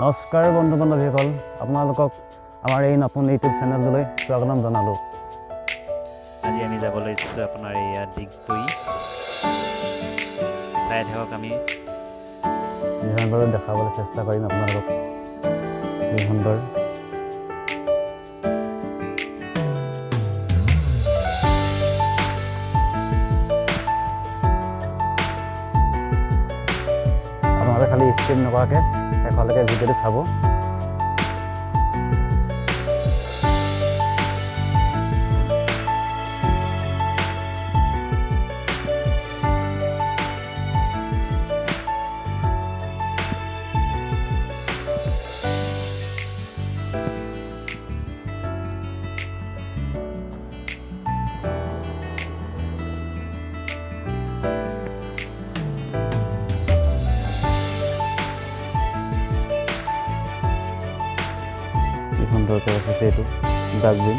নমস্কাৰ বন্ধু বান্ধৱীসকল, আপোনালোকক আমাৰ এই নতুন ইউটিউব চেনেললৈ স্বাগতম জনালোঁ। আজি আমি যাব লৈছোঁ আপোনাৰ এয়া ডিগবৈ। চাই থাকক, আমি যিমান পাৰোঁ দেখাবলৈ চেষ্টা কৰিম আপোনালোকক। কি সুন্দৰ আপোনালোকে খালি স্কিপ নকৰাকৈ শেষলৈকে ভিডিঅ'টো চাব। কি সুন্দৰকৈ ৰাখিছে এইটো ডাষ্টবিন।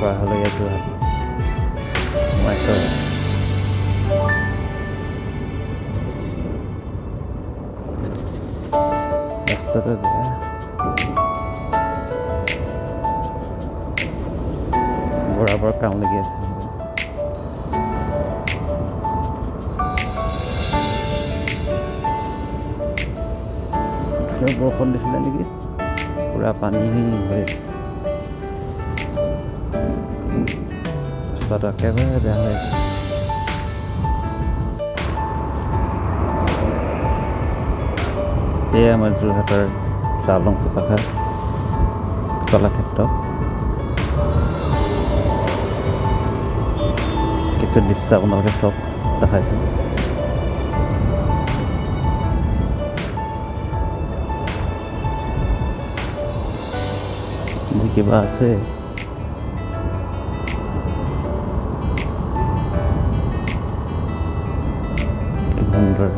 পৰা হ'লে ইয়াত যোৰহাট সোমাইছোঁ। ৰাস্তাটো বেয়া, বৰাবৰ কাম লাগি আছে। বৰষুণ দিছিলে নেকি, পুৰা পানী হৈ ৰাস্তাটো একেবাৰে বেয়া হৈ আছে। এয়া আমাৰ যোৰহাটৰ চাউলং চুকাফা কলাক্ষেত্ৰ। কিছু দৃশ্য আপোনালোকে চব দেখাইছোঁ। কিবা আছে কি সুন্দৰ।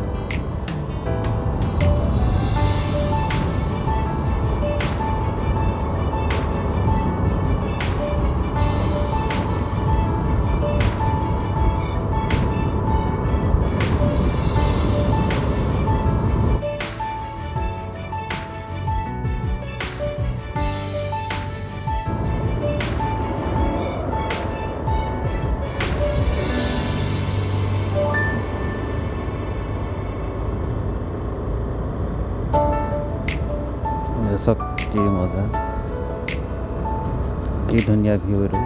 চাওক কি মজা, কি ধুনীয়া ভিউ এইটো।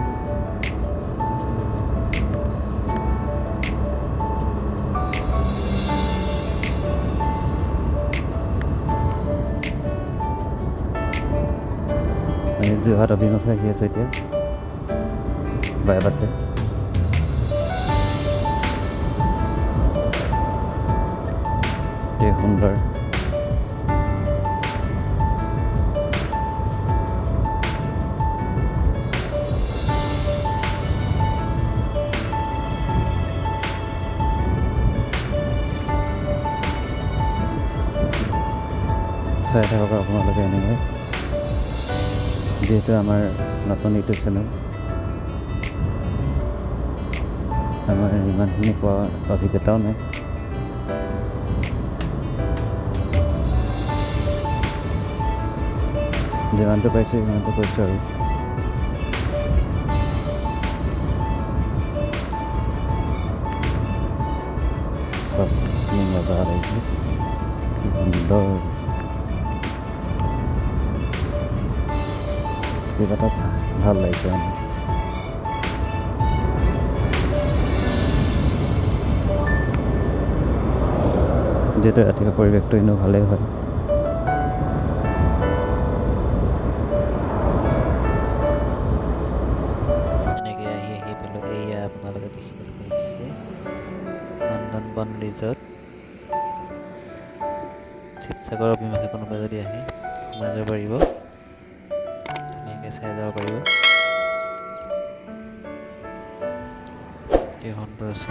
যোৰহাট অভিমুখে আহি আছে এতিয়া, বাইক আছে। কি সুন্দৰ। চাই থাকক আপোনালোকে এনেকৈ, যিহেতু আমাৰ নতুন ইউটিউব চেনেল, আমাৰ ইমানখিনি পোৱা অভিজ্ঞতাও নাই। যিমানটো পাইছোঁ সিমানটো কৈছোঁ আৰু চব মজা লাগিছে, কি সুন্দৰ, কিবা এটা ভাল লাগিছে মানে। যিহেতু ৰাতিপুৱা পৰিৱেশটো এনেও ভালেই হয়। এনেকৈ আহি পালোঁ, এয়া আপোনালোকে দেখিবলৈ পাইছে নন্দনবন ৰিজৰ্ট। শিৱসাগৰৰ অভিমুখে কোনোবা যদি আহে সোমাই যাব পাৰিব, ধুনীয়াকৈ চাই যাব পাৰিব। অতি সুন্দৰ আছে।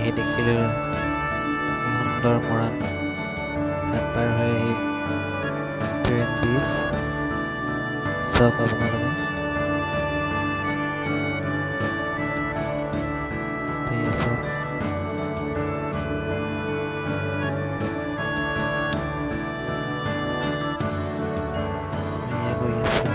আহি দেখিলোঁ সুন্দৰ মৰাণ হাত পাৰ হৈ আহি ট্ৰেইন ব্ৰিজ চাওক আপোনালোকে। এয়া চাওক, এয়া গৈ আছোঁ।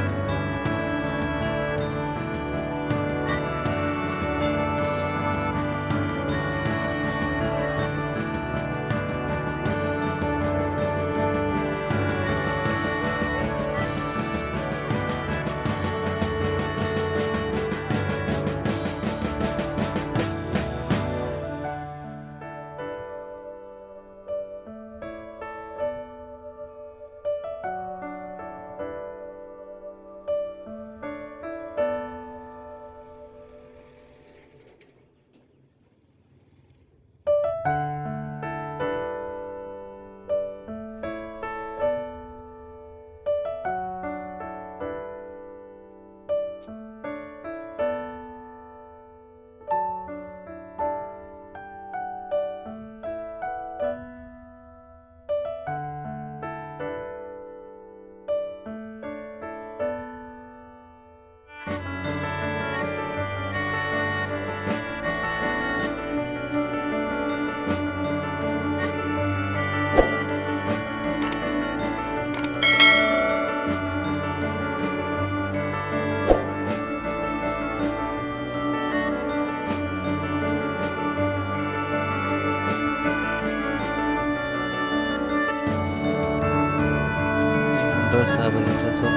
সুন্দৰ চাহ বাগিচা চব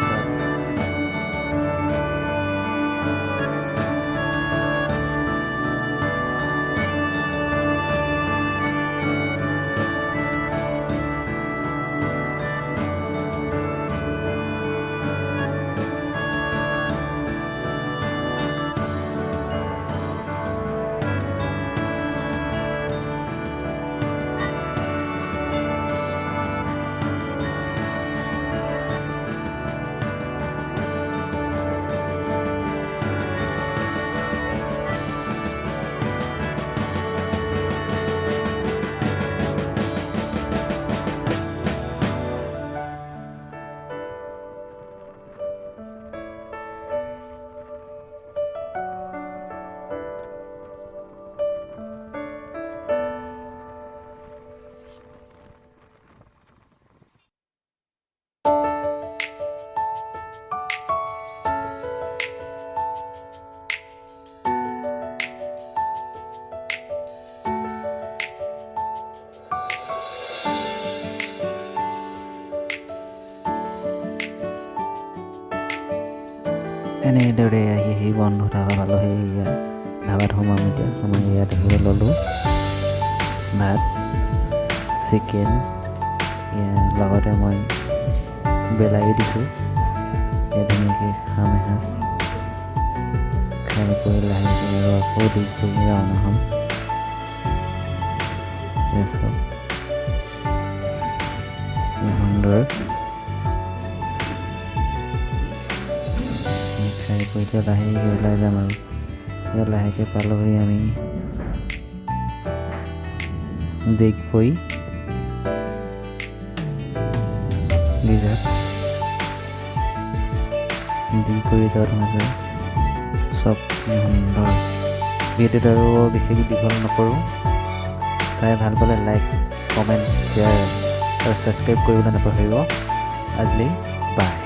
চাওক। এনেদৰে আহি বন্ধ ধাবা পালোহি। ইয়াত ধাবাত সোমাম এতিয়া। সোমাই ইয়াত আহিব ল'লোঁ ভাত, চিকেন, লগতে মই বিলাহী দিছোঁ। এতিয়া ধুনীয়াকৈ খাম এসাঁজ খাই কৰি লাহেকৈ আৰু আকৌ দেৰি কৰি ৰাওনা হ'ম চব সুন্দৰ খাই কৰি এতিয়া লাহেকৈ ওলাই যাম আৰু এতিয়া লাহেকৈ পালোহি আমি দিগপৈ ৰিজাৰ্ভ দিগপৈ ৰিজাৰ্ভত সোমাইছোঁ চব সুন্দৰ ভিডিঅ'টো আৰু বিশেষ দীঘল নকৰোঁ চাই ভাল পালে লাইক কমেণ্ট শ্বেয়াৰ আৰু ছাবস্ক্ৰাইব কৰিবলৈ নাপাহৰিব আজিলৈ বাই